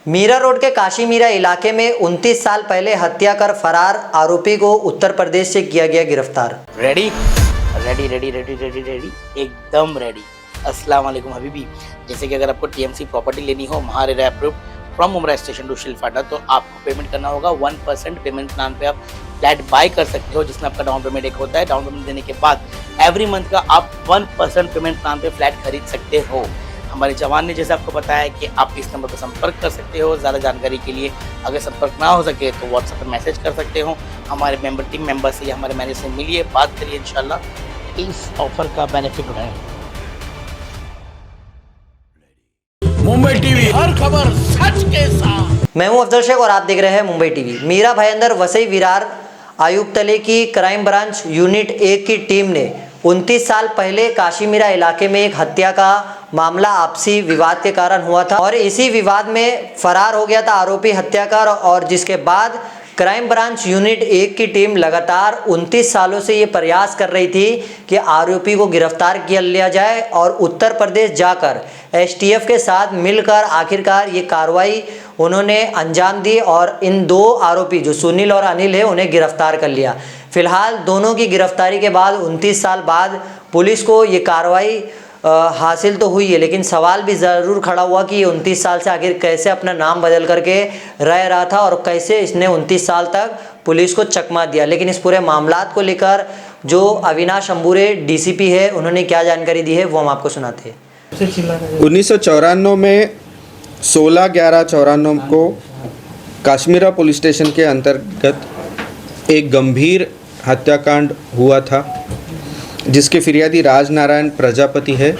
Meera road के काशी मीरा इलाके में 29 साल पहले हत्या कर फरार आरोपी को उत्तर प्रदेश से किया गया गिरफ्तार। Ready ready ready ready ready ready एकदम रेडी। अस्सलाम वालेकुम हबीबी। जैसे कि अगर आपको टीएमसी प्रॉपर्टी लेनी हो महारेरा अप्रूव्ड फ्रॉम उमरा स्टेशन टू शिलफाटा, तो आपको पेमेंट करना होगा 1% पेमेंट प्लान पे आप फ्लैट बाय कर सकते हो, जिसमें आपका डाउन पेमेंट एक होता है। डाउन पेमेंट देने के बाद एवरी मंथ का आप 1% पेमेंट प्लान पे फ्लैट खरीद सकते हो। हमारे जवान ने जैसे आपको बताया कि आप इस नंबर पर संपर्क कर सकते हो। ज़्यादा जानकारी के लिए अगर संपर्क ना हो सके तो व्हाट्सएप पर मैसेज कर सकते हो। हमारे टीम मेंबर से या हमारे मैनेजर से मिलिए, बात करिए, इंशाल्लाह इस ऑफर का बेनिफिट उठाएं। मुंबई टीवी, हर खबर सच के साथ। मैं हूं अफजल शेख और आप देख रहे हैं मुंबई टीवी। मीरा भयंदर वसई विरार आयुक्तालय की क्राइम ब्रांच यूनिट 1 की टीम ने 29 साल पहले काशी मीरा इलाके में एक हत्या का मामला आपसी विवाद के कारण हुआ था और इसी विवाद में फरार हो गया था आरोपी हत्याकार, और जिसके बाद क्राइम ब्रांच यूनिट 1 की टीम लगातार 29 सालों से ये प्रयास कर रही थी कि आरोपी को गिरफ्तार किया लिया जाए और उत्तर प्रदेश जाकर एसटीएफ के साथ मिलकर आखिरकार ये कार्रवाई उन्होंने अंजाम दी और इन दो आरोपी जो सुनील और अनिल है उन्हें गिरफ्तार कर लिया। फिलहाल दोनों की गिरफ्तारी के बाद 29 साल बाद पुलिस को ये कार्रवाई हासिल तो हुई है, लेकिन सवाल भी ज़रूर खड़ा हुआ कि ये 29 साल से आखिर कैसे अपना नाम बदल करके रह रहा था और कैसे इसने 29 साल तक पुलिस को चकमा दिया। लेकिन इस पूरे मामलात को लेकर जो अविनाश अंबुरे डीसीपी है उन्होंने क्या जानकारी दी है वो हम आपको सुनाते हैं। 1994 में 16/11/94 को काश्मीरा पुलिस स्टेशन के अंतर्गत एक गंभीर हत्याकांड हुआ था, जिसके फिरियादी राजनारायण प्रजापति है।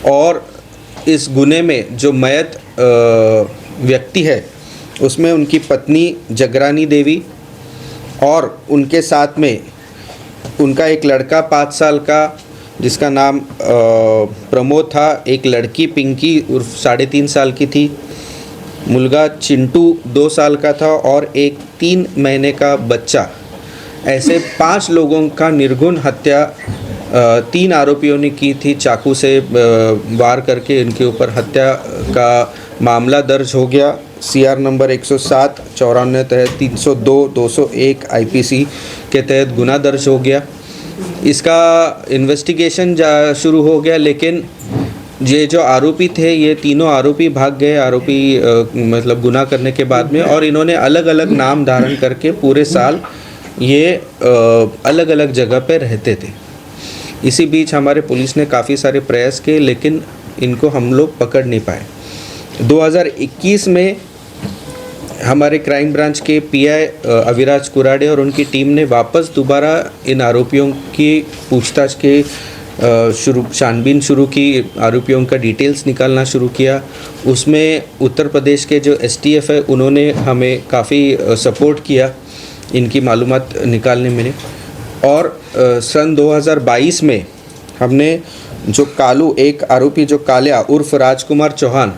और इस गुने में जो मयत व्यक्ति है उसमें उनकी पत्नी जगरानी देवी और उनके साथ में उनका एक लड़का 5 साल का जिसका नाम प्रमोद था, एक लड़की पिंकी उर्फ 3.5 साल की थी, मुलगा चिंटू 2 साल का था और एक 3 महीने का बच्चा। ऐसे 5 लोगों का निर्घुण हत्या 3 आरोपियों ने की थी। चाकू से वार करके इनके ऊपर हत्या का मामला दर्ज हो गया। CR नंबर 107 94 तहत 302 201 IPC के तहत गुना दर्ज हो गया। इसका इन्वेस्टिगेशन शुरू हो गया, लेकिन ये जो आरोपी थे ये तीनों आरोपी भाग गए, मतलब गुनाह करने के बाद में, और इन्होंने अलग अलग नाम धारण करके पूरे साल ये अलग अलग जगह पे रहते थे। इसी बीच हमारे पुलिस ने काफ़ी सारे प्रयास किए, लेकिन इनको हम लोग पकड़ नहीं पाए। 2021 में हमारे क्राइम ब्रांच के PI अविराज कुराडे और उनकी टीम ने वापस दोबारा इन आरोपियों की पूछताछ के छानबीन शुरू की, आरोपियों का डिटेल्स निकालना शुरू किया। उसमें उत्तर प्रदेश के जो STF है उन्होंने हमें काफ़ी सपोर्ट किया इनकी मालूमात निकालने में। और सन 2022 में हमने जो कालू, एक आरोपी जो कालिया उर्फ राजकुमार चौहान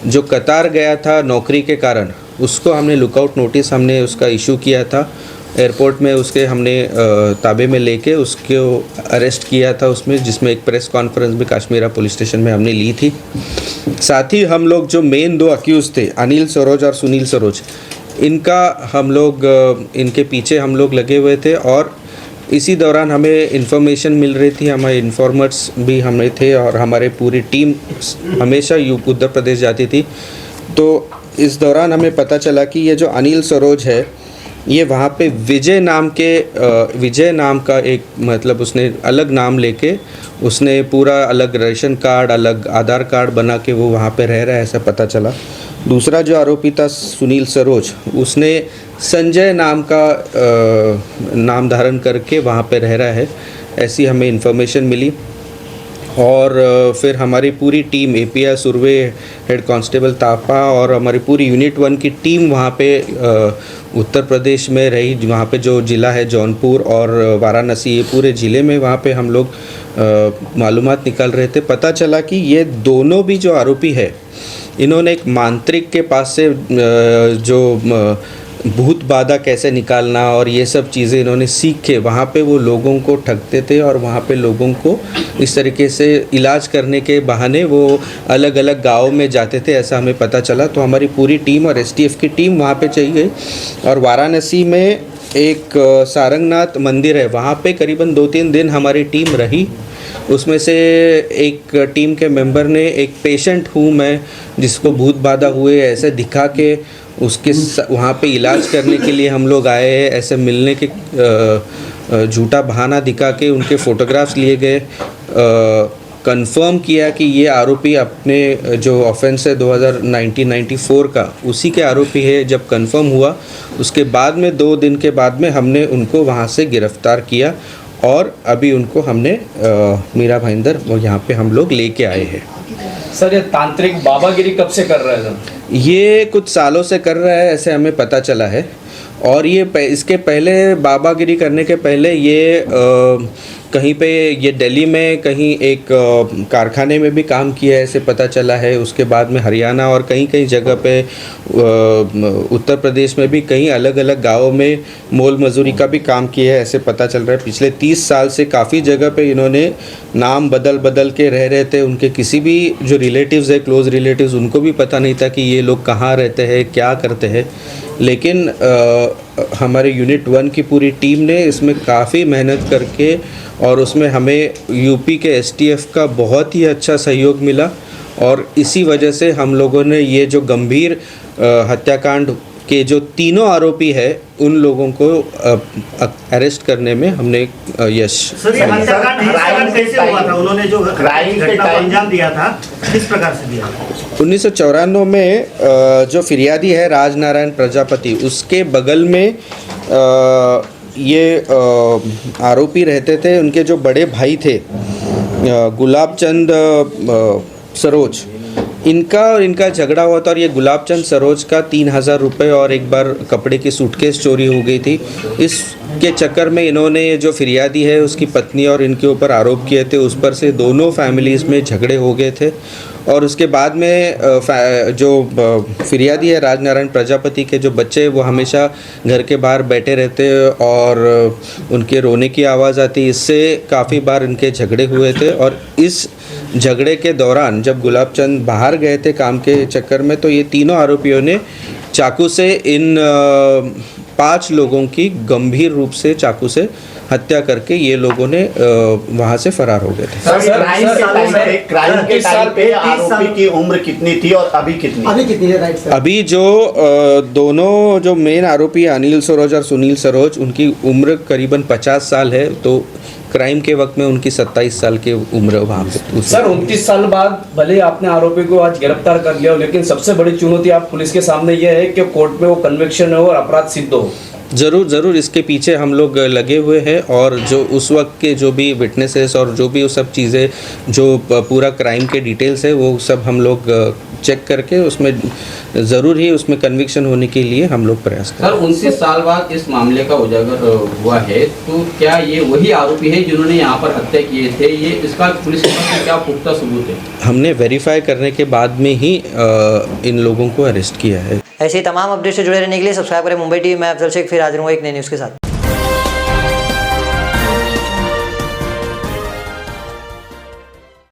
जो कतार गया था नौकरी के कारण, उसको हमने लुकआउट नोटिस हमने उसका इशू किया था। एयरपोर्ट में उसके हमने ताबे में लेके उसको अरेस्ट किया था उसमें, जिसमें एक प्रेस कॉन्फ्रेंस भी काश्मीरा पुलिस स्टेशन में हमने ली थी। साथ ही हम लोग जो मेन 2 अक्यूज़ थे अनिल सरोज और सुनील सरोज, इनका हम लोग इनके पीछे हम लोग लगे हुए थे। और इसी दौरान हमें इन्फॉर्मेशन मिल रही थी, हमारे इन्फॉर्मर्स भी हमें थे और हमारे पूरी टीम हमेशा उत्तर प्रदेश जाती थी। तो इस दौरान हमें पता चला कि ये जो अनिल सरोज है ये वहाँ पे विजय नाम का एक, मतलब उसने अलग नाम लेके उसने पूरा अलग रेशन कार्ड, अलग आधार कार्ड बना के वो वहाँ पे रह रहा है, ऐसा पता चला। दूसरा जो आरोपी था सुनील सरोज, उसने संजय नाम का नाम धारण करके वहाँ पे रह रहा है, ऐसी हमें इन्फॉर्मेशन मिली। और फिर हमारी पूरी team API Surve, head constable Tapa और हमारी पूरी यूनिट 1 की टीम वहाँ पे उत्तर प्रदेश में रही। वहाँ पे जो ज़िला है जौनपुर और वाराणसी, ये पूरे ज़िले में वहाँ पे हम लोग मालूमात निकाल रहे थे। पता चला कि ये दोनों भी जो आरोपी है इन्होंने एक मांत्रिक के पास से जो भूत भूत बाधा कैसे निकालना और ये सब चीज़ें इन्होंने सीख के वहाँ पे वो लोगों को ठगते थे और वहाँ पे लोगों को इस तरीके से इलाज करने के बहाने वो अलग अलग गाँव में जाते थे, ऐसा हमें पता चला। तो हमारी पूरी टीम और एसटीएफ की टीम वहाँ पे चली गई और वाराणसी में एक सारंगनाथ मंदिर है, वहाँ पे करीबन 2-3 दिन हमारी टीम रही। उसमें से एक टीम के मेंबर ने एक पेशेंट हूँ मैं जिसको भूत बाधा हुए ऐसे दिखा के उसके वहाँ पे इलाज करने के लिए हम लोग आए हैं, ऐसे मिलने के झूठा बहाना दिखा के उनके फ़ोटोग्राफ्स लिए गए। कंफर्म किया कि ये आरोपी अपने जो ऑफेंस है 1994 का उसी के आरोपी है। जब कंफर्म हुआ उसके बाद में 2 दिन के बाद में हमने उनको वहाँ से गिरफ़्तार किया और अभी उनको हमने मीरा भाईंदर वो यहाँ पे हम लोग लेके आए हैं। सर, ये तांत्रिक बाबागिरी कब से कर रहे हैं? ये कुछ सालों से कर रहा है ऐसे हमें पता चला है। और ये इसके पहले बाबागिरी करने के पहले ये कहीं पे ये दिल्ली में कहीं एक कारखाने में भी काम किया है ऐसे पता चला है। उसके बाद में हरियाणा और कई जगह पे उत्तर प्रदेश में भी कई अलग अलग गाँवों में मोल मजदूरी का भी काम किया है ऐसे पता चल रहा है। पिछले 30 साल से काफ़ी जगह पे इन्होंने नाम बदल के रह रहे थे। उनके किसी भी जो रिलेटिव्स है, क्लोज रिलेटिव्स, उनको भी पता नहीं था कि ये लोग कहाँ रहते हैं, क्या करते हैं। लेकिन हमारे यूनिट 1 की पूरी टीम ने इसमें काफ़ी मेहनत करके और उसमें हमें यूपी के एसटीएफ का बहुत ही अच्छा सहयोग मिला और इसी वजह से हम लोगों ने ये जो गंभीर हत्याकांड के जो तीनों आरोपी है उन लोगों को अरेस्ट करने में हमने यश। सर, ये हत्याकांड कैसे हुआ था? उन्होंने जो घटना को अंजाम दिया था किस प्रकार से दिया? 1994 में जो फिरियादी है राजनारायण प्रजापति, उसके बगल में ये आरोपी रहते थे। उनके जो बड़े भाई थे गुलाब चंद सरोज, इनका और इनका झगड़ा हुआ था और ये गुलाब चंद सरोज का 3000 रुपये और एक बार कपड़े की सूटकेस चोरी हो गई थी। इसके चक्कर में इन्होंने जो फिरियादी है उसकी पत्नी और इनके ऊपर आरोप किए थे। उस पर से दोनों फैमिलीज़ में झगड़े हो गए थे और उसके बाद में जो फिरियादी है राजनारायण प्रजापति के जो बच्चे वो हमेशा घर के बाहर बैठे रहते और उनके रोने की आवाज़ आती। इससे काफ़ी बार इनके झगड़े हुए थे और इस झगड़े के दौरान जब गुलाब चंद बाहर गए थे काम के चक्कर में तो ये तीनों आरोपियों ने चाकू से इन 5 लोगों की गंभीर रूप से चाकू से हत्या करके ये लोगों ने वहाँ से फरार हो गए थे। क्राइम के टाइम पे आरोपी की उम्र कितनी थी और अभी कितनी है? Right sir. अभी जो दोनों जो मेन आरोपी अनिल सरोज और सुनील सरोज, उनकी उम्र करीबन 50 साल है। तो क्राइम के वक्त में उनकी 27 साल की उम्र वहाँ पे। सर, 29 साल बाद भले आपने आरोपी को आज गिरफ्तार कर लिया हो, लेकिन सबसे बड़ी चुनौती आप पुलिस के सामने यह है कि कोर्ट में वो कन्विक्शन हो और अपराध सिद्ध हो। ज़रूर इसके पीछे हम लोग लगे हुए हैं और जो उस वक्त के जो भी विटनेसेस और जो भी वो सब चीज़ें जो पूरा क्राइम के डिटेल्स है वो सब हम लोग चेक करके उसमें ज़रूर ही उसमें कन्विक्शन होने के लिए हम लोग प्रयास करें। सर, 29 साल बाद इस मामले का उजागर हुआ है, तो क्या ये वही आरोपी है जिन्होंने यहाँ पर हत्या किए थे? ये इसका पुलिस के पास क्या पुख्ता सबूत है? हमने वेरीफाई करने के बाद में ही इन लोगों को अरेस्ट किया है। ऐसे ही तमाम अपडेट से जुड़े रहने के लिए सब्सक्राइब करें मुंबई टीवी। मैं अफजल शेख फिर हाजिर हूँ एक नई न्यूज़ के साथ।